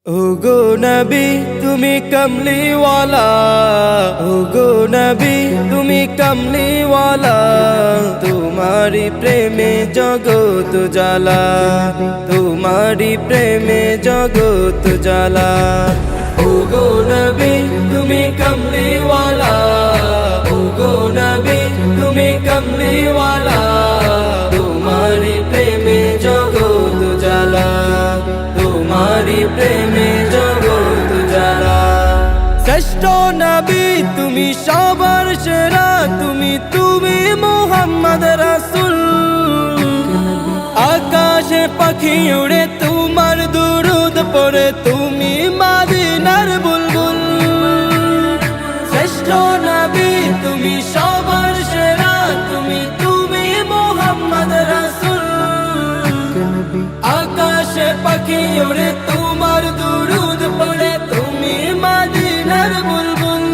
ওগো নবী তুমি কমলিওয়ালা, ওগো নবী তুমি কমলিওয়ালা, তোমারি প্রেমে জগত জ্বালা, তোমারি প্রেমে জগত জ্বালা। ওগো নবী তুমি কমলিওয়ালা, ওগো নবী তুমি কমলিওয়ালা, তোমারি প্রেমে জগত জ্বালা, তোমারি প্রেমে জগত জ্বালা। শ্রেষ্ঠ নবী তুমি সবার সেরা, তুমি মুহাম্মদ রাসূল। আকাশে পাখি উড়ে তোমার দুরূদ পড়ে, তুমি মদিনার বুলবুল। শ্রেষ্ঠ নবী তুমি সবার সেরা, তুমি মুহাম্মদ রাসূল। আকাশে পাখি উড়ে তোমার দুরূদ পড়ে, তুমি মদিনার বুলবুল।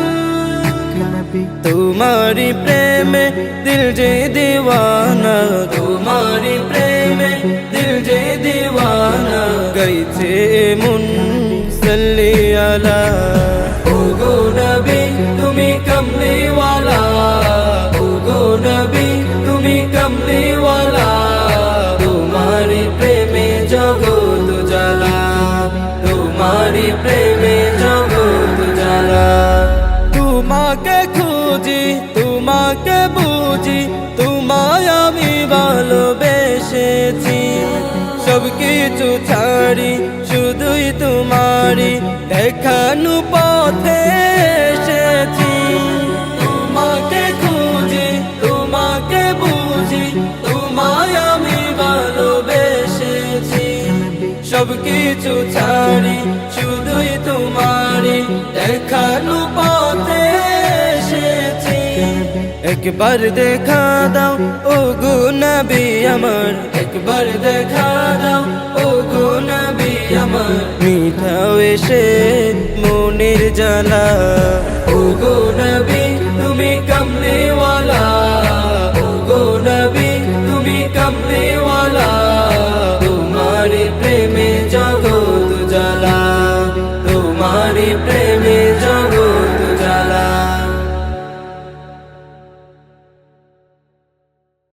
তোমারি প্রেমে দিল যে দিওয়ানা, তোমারি প্রেমে দিল যে দিওয়ানা, গাইছে মন সাল্লি আলা। ওগো নবী তুমি কমলিওয়ালা, ওগো নবী তুমি কমলিওয়ালা, তোমারি প্রেমে জগত জ্বালা, তোমারি প্রেমে জগত জ্বালা। তোমাকে খুঁজি তোমাকে বুঝি, তোমায় আমি ভালোবেসেছি। সব কিছু ছাড়ি শুধুই তোমারি দেখানো পথে এসেছি। তোমাকে খুঁজি তোমাকে বুঝি, তোমায় আমি ভালোবেসেছি। সব কিছু ছাড়ি শুধুই তোমারি দেখানো পথে এসেছি। একবার দেখা দাও ওগো নবী আমার, একবার দেখা দাও ওগো নবী আমার, মিঠাও এসে মনের জ্বালা।